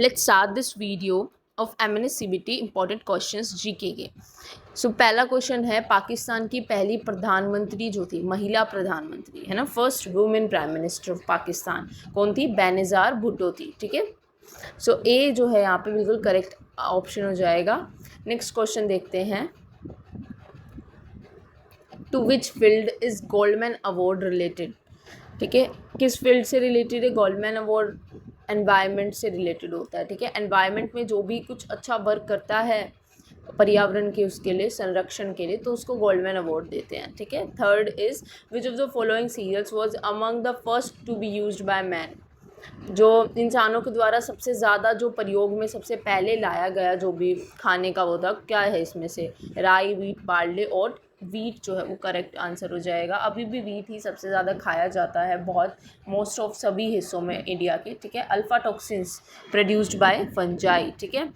Let's start this video of MNS-CBT important questions GK के। पहला question है, पाकिस्तान की पहली प्रधानमंत्री जो थी, महिला प्रधानमंत्री है ना, first women prime minister of Pakistan कौन थी? बेनज़ीर भुट्टो थी। ठीक है, ए जो है यहाँ पे बिल्कुल करेक्ट ऑप्शन हो जाएगा। नेक्स्ट क्वेश्चन देखते हैं, to which field is Goldman award related? ठीक है, किस फील्ड से रिलेटेड है गोल्डमैन अवार्ड? एनवायरनमेंट से रिलेटेड होता है। ठीक है, एनवायरनमेंट में जो भी कुछ अच्छा वर्क करता है पर्यावरण के, उसके लिए, संरक्षण के लिए, तो उसको गोल्डमैन अवार्ड देते हैं। ठीक है, third is which of the following cereals was among the first to be used by man? जो इंसानों के द्वारा सबसे ज़्यादा जो प्रयोग में सबसे पहले लाया गया जो भी खाने का वो था, क्या है इसमें से? राई, वीट, बार्ले और वीट जो है वो करेक्ट आंसर हो जाएगा। अभी भी वीट ही सबसे ज़्यादा खाया जाता है बहुत, मोस्ट ऑफ सभी हिस्सों में इंडिया के। ठीक है, alpha toxins produced by fungi. ठीक है,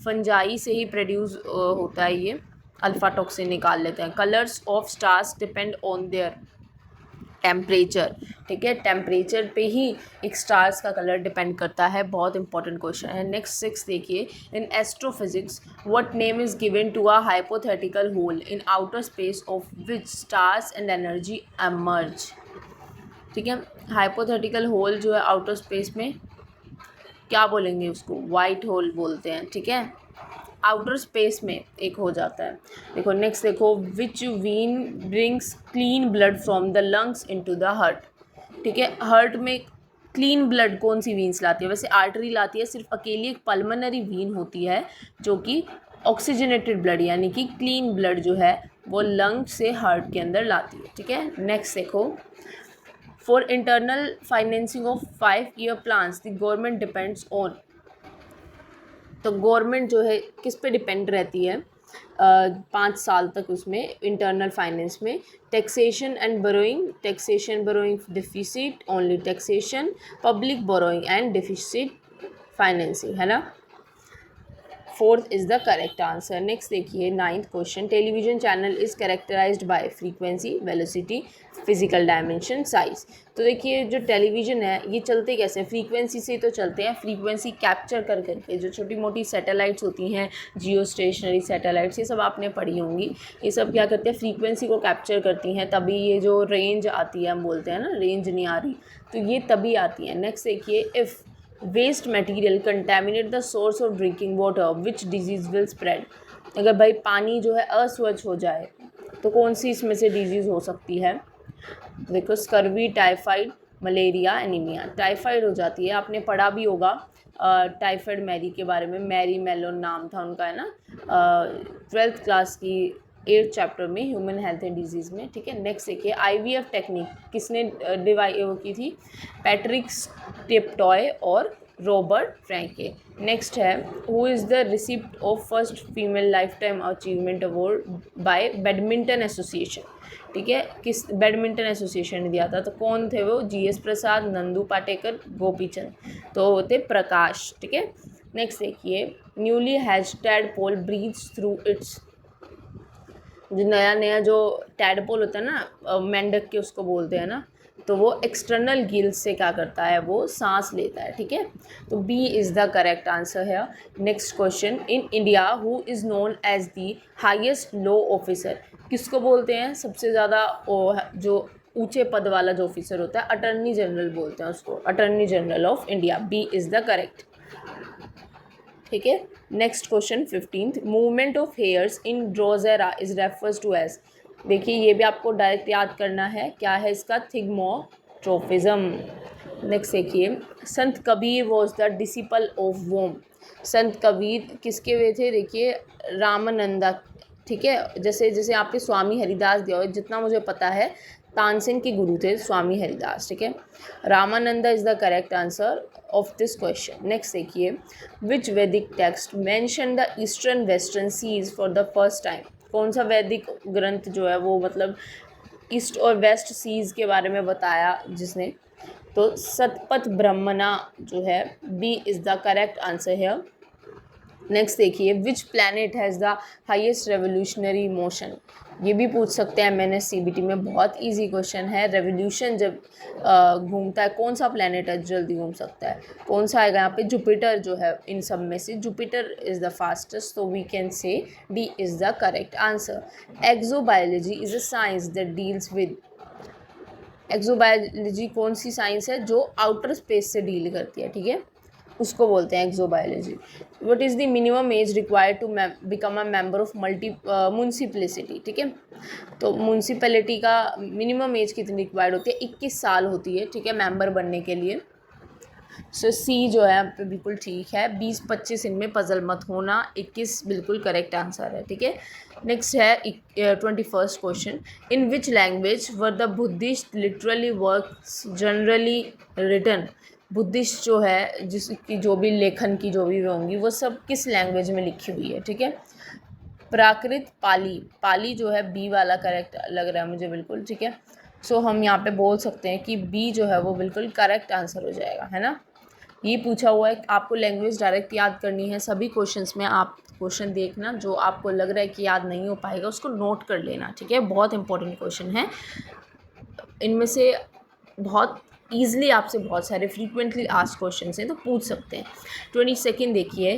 फंजाई से ही प्रोड्यूस होता है ये, अल्फा टॉक्सिन निकाल लेते हैं। Colours of stars depend on their temperature. ठीक है, टेम्परेचर पे ही एक स्टार्स का कलर डिपेंड करता है। बहुत इंपॉर्टेंट क्वेश्चन है। नेक्स्ट 6 देखिए, in astrophysics what name is given to a hypothetical hole in outer space of which stars and energy emerge? ठीक है, हाइपोथेटिकल होल जो है आउटर स्पेस में क्या बोलेंगे उसको? वाइट होल बोलते हैं। ठीक है, आउटर स्पेस में एक हो जाता है। देखो नेक्स्ट देखो, which vein brings clean blood from the lungs into the heart? ठीक है, हार्ट में क्लीन ब्लड कौन सी वीन्स लाती है? वैसे आर्टरी लाती है, सिर्फ अकेली एक पल्मनरी वीन होती है जो कि ऑक्सीजनेटेड ब्लड यानी कि क्लीन ब्लड जो है वो लंग से हार्ट के अंदर लाती है। ठीक है, नेक्स्ट देखो, for internal financing of 5-year plans the government depends on? तो गवर्नमेंट जो है किस पे डिपेंड रहती है 5 साल तक उसमें इंटरनल फाइनेंस में? Taxation and borrowing, taxation borrowing deficit, only taxation, public borrowing and deficit financing, है ना। Fourth is the correct answer. Next देखिए 9th question, television channel is characterised by frequency, velocity, physical dimension, size. तो देखिए जो television है ये चलते कैसे? फ्रीक्वेंसी से तो चलते हैं, फ्रीक्वेंसी कैप्चर कर करके। जो छोटी मोटी सैटेलाइट्स होती हैं, जियो स्टेशनरी सैटेलाइट्स, ये सब आपने पढ़ी होंगी। ये सब क्या करते हैं? फ्रीक्वेंसी को कैप्चर करती हैं, तभी ये जो रेंज आती है, हम बोलते हैं ना रेंज नहीं आ रही, तो ये तभी आती है। नेक्स्ट देखिए, if waste material contaminate the source of drinking water which disease will spread? अगर भाई पानी जो है अस्वच्छ हो जाए तो कौन सी इसमें से डिजीज़ हो सकती है? देखो, scurvy, typhoid, malaria, anaemia. Typhoid हो जाती है, आपने पढ़ा भी होगा टाइफाइड मैरी के बारे में, मैरी मेलोन नाम था उनका, है ना, 12th क्लास की 8th चैप्टर में, ह्यूमन हेल्थ एंड डिजीज़ में। ठीक है, नेक्स्ट देखिए, IVF टेक्निक किसने वो की थी? पैट्रिक स्टेपटॉय और रॉबर्ट फ्रैंके। नेक्स्ट है, who is the receipt of first female life time achievement award bye badminton association? ठीक है, किस बैडमिंटन एसोसिएशन ने दिया था? तो कौन थे वो? GS प्रसाद, नंदू पाटेकर, गोपीचंद। तो वो थे प्रकाश। ठीक है, नेक्स्ट देखिए, newly hatch tadpole breathes through its? जो नया नया जो टैडपोल होता है ना, मेंढक के उसको बोलते हैं ना, तो वो एक्सटर्नल गिल्स से क्या करता है? वो सांस लेता है। ठीक है, तो B is the correct answer है। Next question, in India who is known as the highest law officer? किसको बोलते हैं सबसे ज़्यादा जो ऊंचे पद वाला जो ऑफिसर होता है? अटर्नी जनरल बोलते हैं उसको, attorney general of India. B is the correct. ठीक है, next question 15th, movement of hairs in drosera is refers to as? देखिए ये भी आपको डायरेक्ट याद करना है, क्या है इसका? थिग्मोट्रोफिज्म। नेक्स्ट देखिए, Sant Kabir was the disciple of whom? Sant Kabir किसके वे थे? देखिए रामानंदा। ठीक है, जैसे जैसे आपके स्वामी हरिदास दिया हो, जितना मुझे पता है तानसेन के गुरु थे स्वामी हरिदास। ठीक है, Ramananda is the correct answer of this question. Next देखिए, which Vedic text mention the eastern western seas for the first time? कौन सा वैदिक ग्रंथ जो है वो मतलब ईस्ट और वेस्ट सीज के बारे में बताया जिसने? तो सतपथ ब्रह्मणा जो है, B is the correct answer है। नेक्स्ट देखिए, which planet has the highest revolutionary motion. ये भी पूछ सकते हैं MNS-CBT में, बहुत इजी क्वेश्चन है। रेवोल्यूशन जब घूमता है, कौन सा प्लैनेट है जल्दी घूम सकता है, कौन सा आएगा यहाँ पे? जुपिटर जो है इन सब में से, जुपिटर इज़ द फास्टेस्ट, तो we can say D is the correct answer. Exobiology is a science that deals with, exobiology कौन सी साइंस है जो आउटर स्पेस से डील करती है, ठीक है, उसको बोलते हैं exobiology. What is the minimum age required to become a member of municipality, ठीक है, तो म्यूनसिपैलिटी का मिनिमम एज कितनी रिक्वायर्ड होती है? 21 साल होती है, ठीक है, मेंबर बनने के लिए। सो सी जो है आप पे बिल्कुल ठीक है। 20-25 इनमें पजल मत होना, 21 बिल्कुल करेक्ट आंसर है, ठीक है। नेक्स्ट है 21st question, in which language were the Buddhist literally works generally written. Buddhist जो है जिसकी जो भी लेखन की जो भी होंगी वो सब किस लैंग्वेज में लिखी हुई है, ठीक है। प्राकृत, पाली, पाली जो है बी वाला करेक्ट लग रहा है मुझे बिल्कुल, ठीक है। सो हम यहाँ पे बोल सकते हैं कि बी जो है वो बिल्कुल करेक्ट आंसर हो जाएगा, है ना। ये पूछा हुआ है आपको लैंग्वेज डायरेक्ट याद करनी है। सभी क्वेश्चंस में आप क्वेश्चन देखना, जो आपको लग रहा है कि याद नहीं हो पाएगा उसको नोट कर लेना, ठीक है, बहुत इंपॉर्टेंट क्वेश्चन है। इनमें से बहुत ईजिली आपसे बहुत सारे फ्रीक्वेंटली आस्क्ड क्वेश्चन हैं, तो पूछ सकते हैं। 22nd देखिए,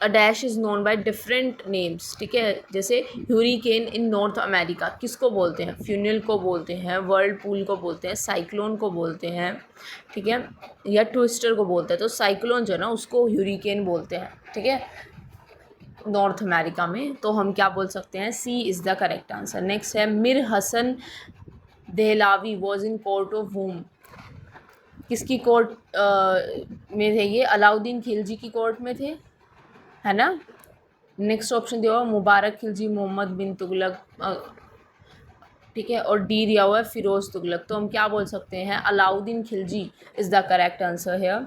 a dash is known by different names, ठीक है, जैसे ह्यूरिकेन इन नॉर्थ अमेरिका किसको बोलते हैं? फ्यूनल को बोलते हैं, वर्लपूल को बोलते हैं, साइक्लोन को बोलते हैं, ठीक है, या ट्विस्टर को बोलते हैं। तो साइक्लोन जो है ना उसको ह्यूरिकेन बोलते हैं, ठीक है, नॉर्थ अमेरिका में। तो हम क्या बोल सकते हैं? C is the correct answer. Next है, Mir Hasan Dehlavi was in court of whom. किसकी कोर्ट में थे ये? अलाउद्दीन खिलजी की कोर्ट में थे, है ना। नेक्स्ट ऑप्शन दिया हुआ मुबारक खिलजी, मोहम्मद बिन तुगलक, ठीक है, और डी दिया हुआ है फिरोज़ तुगलक। तो हम क्या बोल सकते हैं? Alauddin Khilji is the correct answer है,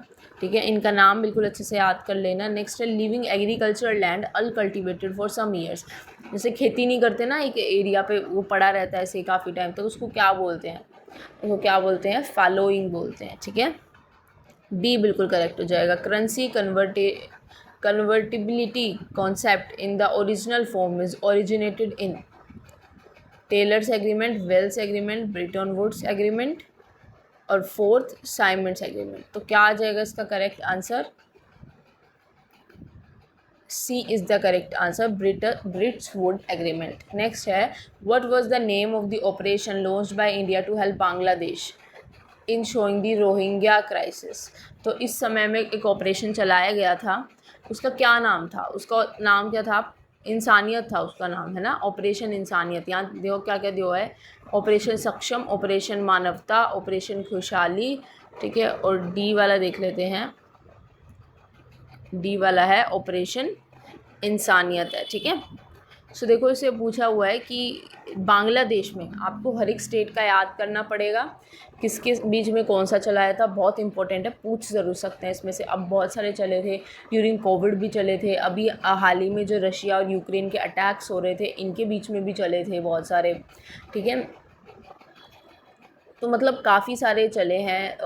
ठीक है। इनका नाम बिल्कुल अच्छे से याद कर लेना। नेक्स्ट है, leaving agriculture land uncultivated for some years. जैसे खेती नहीं करते ना एक एरिया पे, वो पड़ा रहता है ऐसे काफ़ी टाइम तक, उसको क्या बोलते हैं? उसको क्या बोलते हैं? फॉलोइंग बोलते हैं, ठीक है। डी बिल्कुल करेक्ट हो जाएगा। Currency convertibility concept in the original form is originated in Taylor's agreement, Wells agreement, Bretton Woods agreement, और फोर्थ साइमंड्स एग्रीमेंट। तो क्या आ जाएगा इसका correct answer? C is the correct answer, Bretton Woods agreement. Next है, what was the name of the operation launched by India to help Bangladesh in showing the Rohingya crisis. तो इस समय में एक ऑपरेशन चलाया गया था, उसका क्या नाम था? उसका नाम क्या था? इंसानियत था उसका नाम, है ना, ऑपरेशन इंसानियत। यहाँ देखो क्या क्या दिया है, ऑपरेशन सक्षम, ऑपरेशन मानवता, ऑपरेशन खुशहाली, ठीक है, और डी वाला देख लेते हैं, डी वाला है ऑपरेशन इंसानियत है, ठीक है। सो देखो इसे पूछा हुआ है कि बांग्लादेश में आपको हर एक स्टेट का याद करना पड़ेगा, किसके बीच में कौन सा चलाया था, बहुत इंपॉर्टेंट है, पूछ ज़रूर सकते हैं इसमें से। अब बहुत सारे चले थे, ड्यूरिंग कोविड भी चले थे, अभी हाल ही में जो रशिया और यूक्रेन के अटैक्स हो रहे थे इनके बीच में भी चले थे बहुत सारे, ठीक है। तो मतलब काफ़ी सारे चले हैं,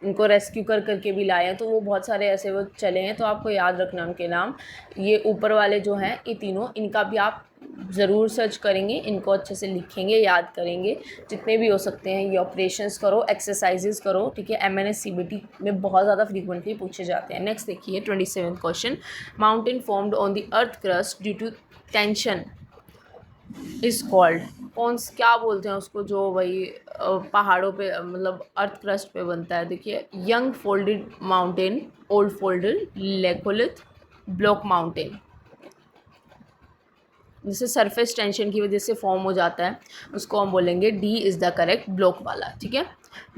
उनको रेस्क्यू कर करके भी लाए हैं, तो वो बहुत सारे ऐसे वो चले हैं, तो आपको याद रखना उनके नाम। ये ऊपर वाले जो हैं ये तीनों, इनका भी आप ज़रूर सर्च करेंगे, इनको अच्छे से लिखेंगे, याद करेंगे, जितने भी हो सकते हैं ये ऑपरेशंस करो, एक्सरसाइजेज करो, ठीक है। MNS-CBT में बहुत ज़्यादा फ्रीक्वेंटली पूछे जाते हैं। नेक्स्ट देखिए 27th question, mountain formed on the earth crust due to tension is called. क्या बोलते हैं उसको जो वही पहाड़ों पे मतलब अर्थ क्रस्ट पे बनता है? देखिए, young folded mountain, old folded, laccolith, block mountain. जैसे सरफेस टेंशन की वजह से फॉर्म हो जाता है उसको हम बोलेंगे D is the correct, block वाला, ठीक है।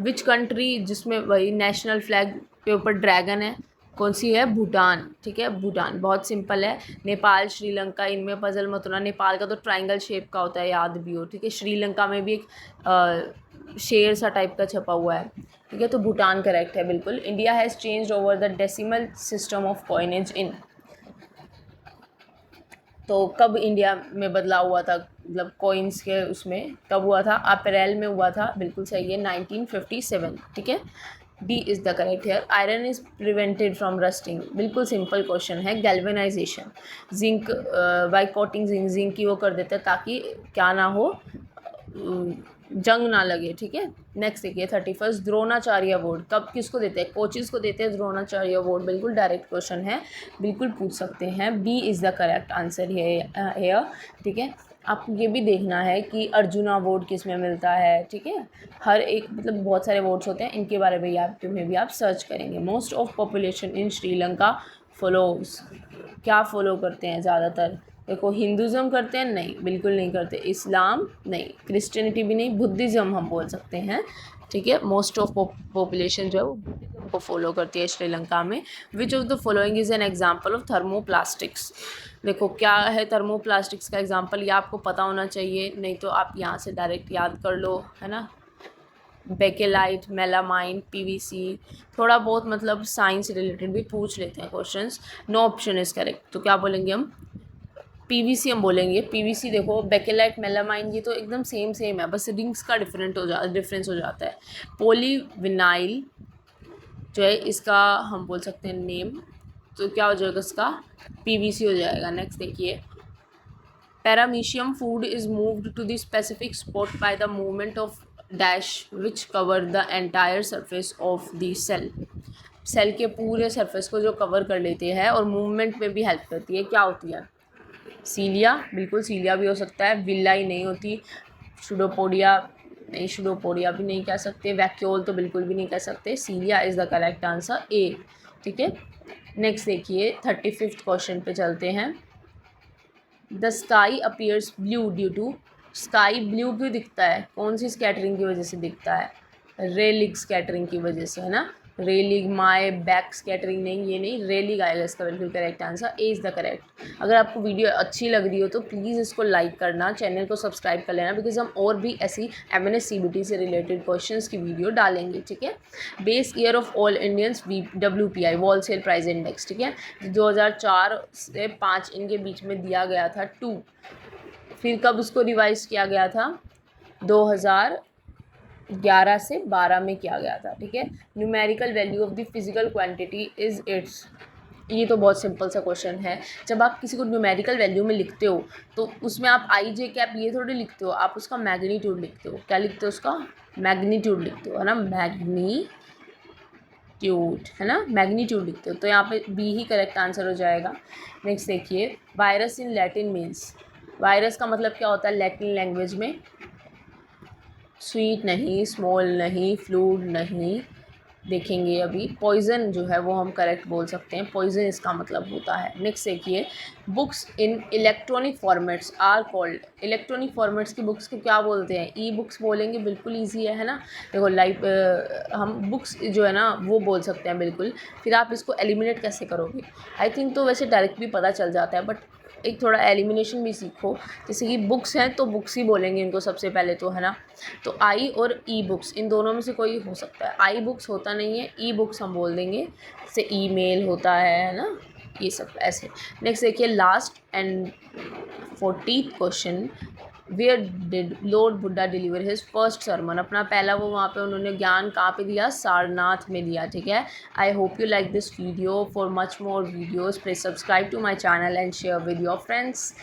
विच कंट्री जिसमें वही नेशनल फ्लैग के ऊपर ड्रैगन है, कौन सी है? भूटान, ठीक है, भूटान। बहुत सिंपल है। नेपाल, श्रीलंका, इनमें पजल मत होना। नेपाल का तो ट्रायंगल शेप का होता है, याद भी हो, ठीक है। श्रीलंका में भी एक शेर सा टाइप का छपा हुआ है, ठीक है। तो भूटान करेक्ट है बिल्कुल। India has changed over the decimal system of coinage in, तो कब इंडिया में बदलाव हुआ था, मतलब कॉइन्स के उसमें कब हुआ था? अप्रैल में हुआ था, बिल्कुल सही है, 1957, ठीक है। D is the correct here. Iron is prevented from rusting, बिल्कुल सिंपल क्वेश्चन है। Galvanisation, zinc by coating zinc, zinc की वो कर देता है ताकि क्या ना हो, जंग ना लगे, ठीक है। नेक्स्ट देखिए 31 द्रोणाचार्य अवार्ड कब किसको देते हैं, कोचेज़ को देते हैं द्रोणाचार्य अवार्ड, बिल्कुल डायरेक्ट क्वेश्चन है, बिल्कुल पूछ सकते हैं। B is the correct answer है, ठीक है। आपको ये भी देखना है कि अर्जुना अवार्ड किस में मिलता है, ठीक है। हर एक मतलब बहुत सारे अवार्ड्स होते हैं, इनके बारे में आप सर्च करेंगे। Most of population in Sri Lanka follows, क्या फॉलो करते हैं ज़्यादातर, देखो हिंदुज़म करते हैं, नहीं बिल्कुल नहीं करते, इस्लाम नहीं, क्रिश्चियनिटी भी नहीं, बुद्धिज़्म हम बोल सकते हैं, ठीक है। मोस्ट ऑफ पॉपुलेशन जो है वो बुद्धिज़्म को फॉलो करती है श्रीलंका में। विच of the following is an example of thermoplastics, देखो क्या है थर्मोप्लास्टिक्स का एग्जाम्पल, ये आपको पता होना चाहिए, नहीं तो आप यहाँ से डायरेक्ट याद कर लो, है ना। बेकेलाइट, मेलामाइन, पीवीसी, थोड़ा बहुत मतलब साइंस रिलेटेड भी पूछ लेते हैं questions. No option is correct, तो क्या बोलेंगे हम, पीवीसी हम बोलेंगे। पीवीसी देखो, बेकेलाइट, मेलामाइन ये तो एकदम सेम है, बस रिंग्स का डिफरेंस हो जाता है। पॉलीविनाइल जो है इसका हम बोल सकते हैं नेम, तो क्या हो जाएगा इसका, पीवीसी हो जाएगा। नेक्स्ट देखिए, paramecium food is moved to the specific spot by the movement of dash which cover the entire surface of the cell, cell के पूरे सरफेस को जो कवर कर लेती है और मूवमेंट में भी हेल्प करती है, क्या होती है, सीलिया, बिल्कुल सीलिया भी हो सकता है। विलाई नहीं होती, शुडोपोडिया नहीं, शुडोपोडिया भी नहीं कह सकते, वैक्यूल तो बिल्कुल भी नहीं कह सकते, cilia is the correct answer, A, ठीक है। नेक्स्ट देखिए 35th क्वेश्चन पे चलते हैं। The sky appears blue due to, sky blue क्यों दिखता है, कौन सी स्कैटरिंग की वजह से दिखता है, रेलिग स्कैटरिंग की वजह से, है ना। रेलिग, माए, बैक स्कैटरिंग नहीं, ये नहीं, रेलिग आएगा इसका बिल्कुल correct answer, A is the correct. अगर आपको वीडियो अच्छी लग रही हो तो प्लीज़ इसको लाइक करना, चैनल को सब्सक्राइब कर लेना, बिकॉज हम और भी ऐसी MNS CBT से रिलेटेड क्वेश्चंस की वीडियो डालेंगे, ठीक है। Base year of all Indians WPI, wholesale price index, ठीक है, 2004 से 5 इनके बीच में दिया गया था 2, फिर कब उसको रिवाइज किया गया था, 2011 से 12 में किया गया था, ठीक है। Numerical value of the physical quantity is it's, ये तो बहुत सिंपल सा क्वेश्चन है। जब आप किसी को न्यूमेरिकल वैल्यू में लिखते हो तो उसमें आप IJ कैप ये थोड़ी लिखते हो, आप उसका मैग्नीट्यूड लिखते हो, क्या लिखते हो, उसका मैग्नीट्यूड लिखते हो, है ना, मैग्नीट्यूड, है ना, मैग्नीट्यूड लिखते हो, तो यहाँ पे बी ही करेक्ट आंसर हो जाएगा। नेक्स्ट देखिए, virus in Latin means, virus का मतलब क्या होता है लैटिन लैंग्वेज में, स्वीट नहीं, स्मॉल नहीं, फ्लूड नहीं, देखेंगे अभी। पॉइजन जो है वो हम करेक्ट बोल सकते हैं, पॉइजन इसका मतलब होता है। नेक्स्ट देखिए, books in electronic formats are called, electronic formats की बुक्स को क्या बोलते हैं, ई बुक्स बोलेंगे, बिल्कुल ईजी है ना। देखो हम बुक्स जो है ना वो बोल सकते हैं बिल्कुल, फिर आप इसको एलिमिनेट कैसे करोगे, आई थिंक तो वैसे डायरेक्ट भी पता चल जाता है, बट एक थोड़ा एलिमिनेशन भी सीखो। जैसे कि बुक्स हैं तो बुक्स ही बोलेंगे इनको सबसे पहले तो, है ना। तो आई और ई बुक्स इन दोनों में से कोई हो सकता है, आई बुक्स होता नहीं है, ई बुक्स हम बोल देंगे, जैसे ईमेल होता है ना, ये सब ऐसे। नेक्स्ट देखिए, last and 40th question, where did lord Buddha deliver his first sermon, अपना पहला वो वहाँ पे उन्होंने ज्ञान कहाँ पे दिया, सारनाथ में दिया, ठीक है। I hope you like this video, for much more videos please subscribe to my channel and share with your friends.